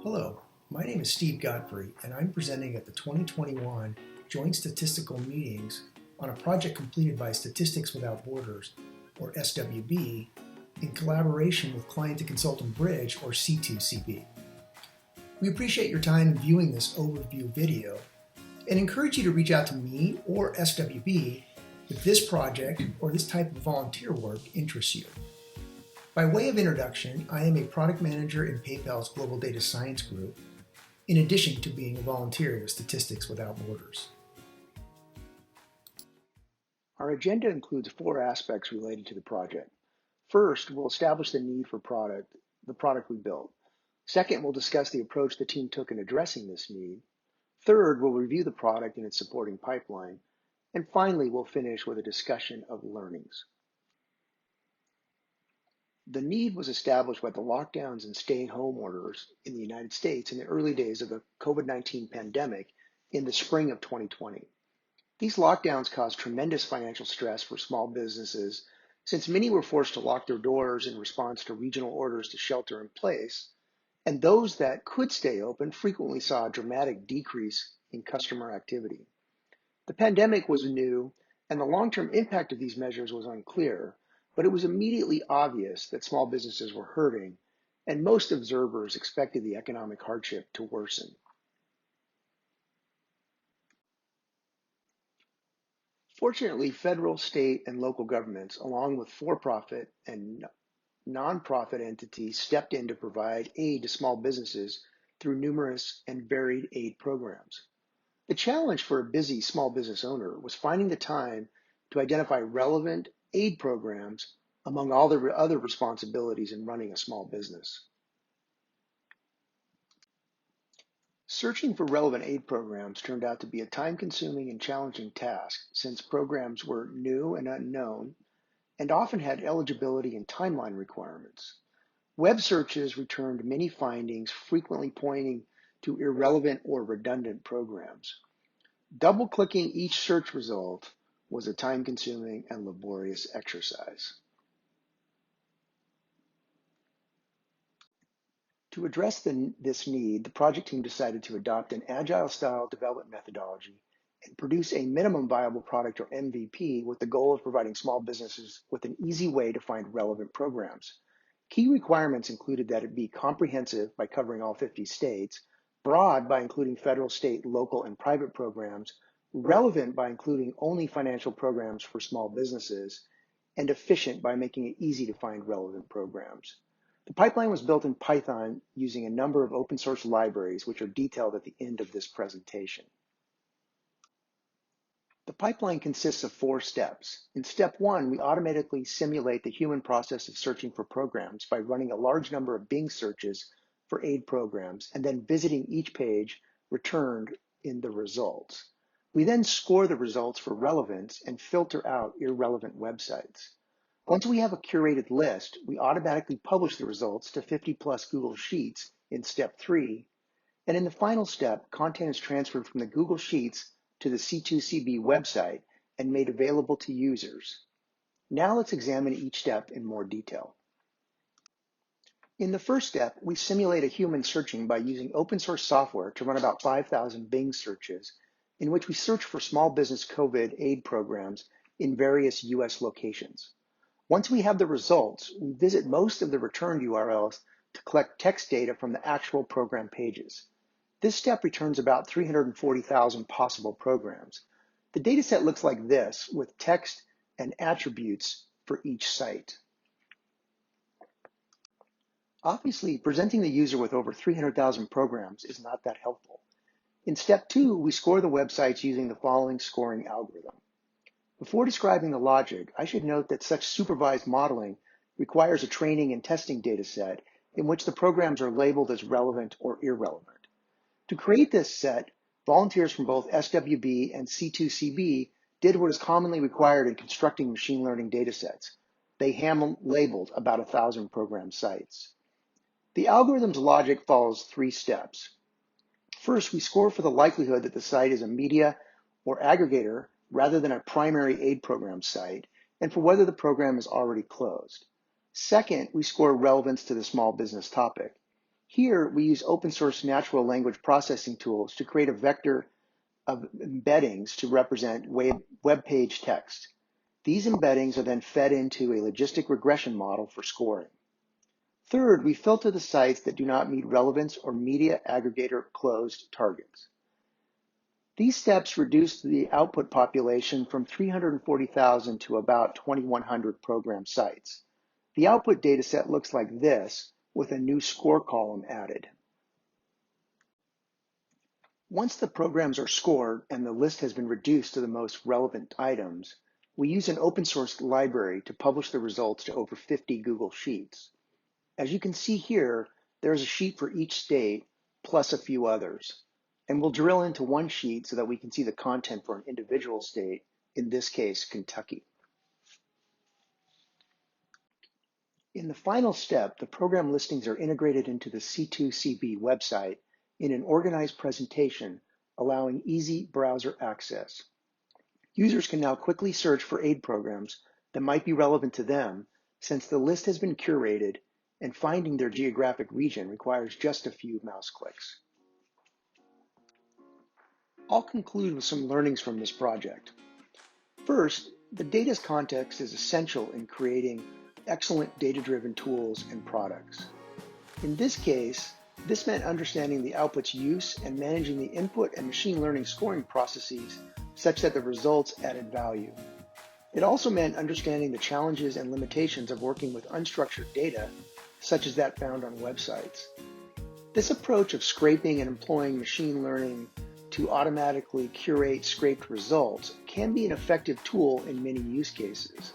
Hello, my name is Steve Godfrey, and I'm presenting at the 2021 Joint Statistical Meetings on a project completed by Statistics Without Borders, or SWB, in collaboration with Client to Consultant Bridge, or C2CB. We appreciate your time in viewing this overview video and encourage you to reach out to me or SWB if this project or this type of volunteer work interests you. By way of introduction, I am a product manager in PayPal's Global Data Science Group, in addition to being a volunteer with Statistics Without Borders. Our agenda includes 4 aspects related to the project. First, we'll establish the need for the product we built. Second, we'll discuss the approach the team took in addressing this need. Third, we'll review the product and its supporting pipeline. And finally, we'll finish with a discussion of learnings. The need was established by the lockdowns and stay-at-home orders in the United States in the early days of the COVID-19 pandemic in the spring of 2020. These lockdowns caused tremendous financial stress for small businesses since many were forced to lock their doors in response to regional orders to shelter in place, and those that could stay open frequently saw a dramatic decrease in customer activity. The pandemic was new, and the long-term impact of these measures was unclear, but it was immediately obvious that small businesses were hurting, and most observers expected the economic hardship to worsen. Fortunately, federal, state, and local governments, along with for-profit and nonprofit entities, stepped in to provide aid to small businesses through numerous and varied aid programs. The challenge for a busy small business owner was finding the time to identify relevant aid programs among all the other responsibilities in running a small business. Searching for relevant aid programs turned out to be a time-consuming and challenging task since programs were new and unknown and often had eligibility and timeline requirements. Web searches returned many findings, frequently pointing to irrelevant or redundant programs. Double-clicking each search result was a time-consuming and laborious exercise. To address this need, the project team decided to adopt an agile-style development methodology and produce a minimum viable product, or MVP, with the goal of providing small businesses with an easy way to find relevant programs. Key requirements included that it be comprehensive by covering all 50 states, broad by including federal, state, local, and private programs, relevant by including only financial programs for small businesses, and efficient by making it easy to find relevant programs. The pipeline was built in Python using a number of open source libraries, which are detailed at the end of this presentation. The pipeline consists of 4 steps. In step 1, we automatically simulate the human process of searching for programs by running a large number of Bing searches for aid programs and then visiting each page returned in the results. We then score the results for relevance and filter out irrelevant websites. Once we have a curated list, we automatically publish the results to 50+ Google Sheets in step 3. And in the final step, content is transferred from the Google Sheets to the C2CB website and made available to users. Now let's examine each step in more detail. In the first step, we simulate a human searching by using open source software to run about 5,000 Bing searches, in which we search for small business COVID aid programs in various US locations. Once we have the results, we visit most of the returned URLs to collect text data from the actual program pages. This step returns about 340,000 possible programs. The dataset looks like this, with text and attributes for each site. Obviously, presenting the user with over 300,000 programs is not that helpful. In step 2, we score the websites using the following scoring algorithm. Before describing the logic, I should note that such supervised modeling requires a training and testing data set in which the programs are labeled as relevant or irrelevant. To create this set, volunteers from both SWB and C2CB did what is commonly required in constructing machine learning data sets. They hand-labeled about 1,000 program sites. The algorithm's logic follows 3 steps. First, we score for the likelihood that the site is a media or aggregator rather than a primary aid program site, and for whether the program is already closed. Second, we score relevance to the small business topic. Here, we use open source natural language processing tools to create a vector of embeddings to represent web page text. These embeddings are then fed into a logistic regression model for scoring. Third, we filter the sites that do not meet relevance or media aggregator closed targets. These steps reduce the output population from 340,000 to about 2,100 program sites. The output dataset looks like this, with a new score column added. Once the programs are scored and the list has been reduced to the most relevant items, we use an open source library to publish the results to over 50 Google Sheets. As you can see here, there is a sheet for each state, plus a few others. And we'll drill into one sheet so that we can see the content for an individual state, in this case, Kentucky. In the final step, the program listings are integrated into the C2CB website in an organized presentation, allowing easy browser access. Users can now quickly search for aid programs that might be relevant to them, since the list has been curated and finding their geographic region requires just a few mouse clicks. I'll conclude with some learnings from this project. First, the data's context is essential in creating excellent data-driven tools and products. In this case, this meant understanding the output's use and managing the input and machine learning scoring processes such that the results added value. It also meant understanding the challenges and limitations of working with unstructured data, such as that found on websites. This approach of scraping and employing machine learning to automatically curate scraped results can be an effective tool in many use cases.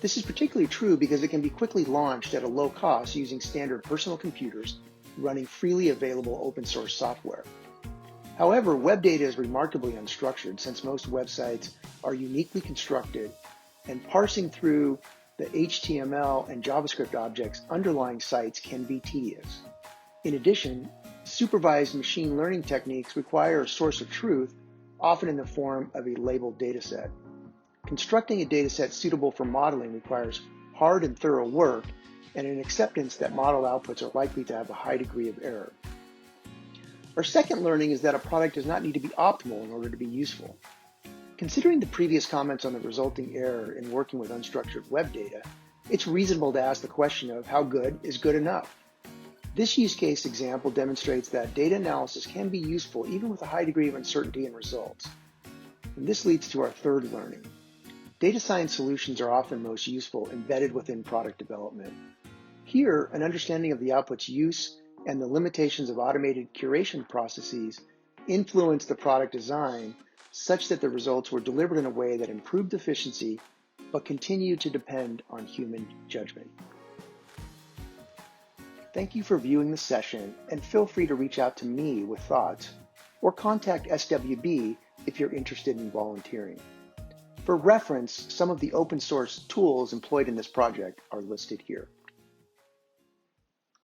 This is particularly true because it can be quickly launched at a low cost using standard personal computers running freely available open source software. However, web data is remarkably unstructured since most websites are uniquely constructed, and parsing through the HTML and JavaScript objects underlying sites can be tedious. In addition, supervised machine learning techniques require a source of truth, often in the form of a labeled dataset. Constructing a dataset suitable for modeling requires hard and thorough work and an acceptance that model outputs are likely to have a high degree of error. Our second learning is that a product does not need to be optimal in order to be useful. Considering the previous comments on the resulting error in working with unstructured web data, it's reasonable to ask the question of how good is good enough? This use case example demonstrates that data analysis can be useful even with a high degree of uncertainty in results. And this leads to our third learning. Data science solutions are often most useful embedded within product development. Here, an understanding of the output's use and the limitations of automated curation processes influenced the product design such that the results were delivered in a way that improved efficiency but continued to depend on human judgment. Thank you for viewing the session, and feel free to reach out to me with thoughts or contact SWB if you're interested in volunteering. For reference, some of the open source tools employed in this project are listed here.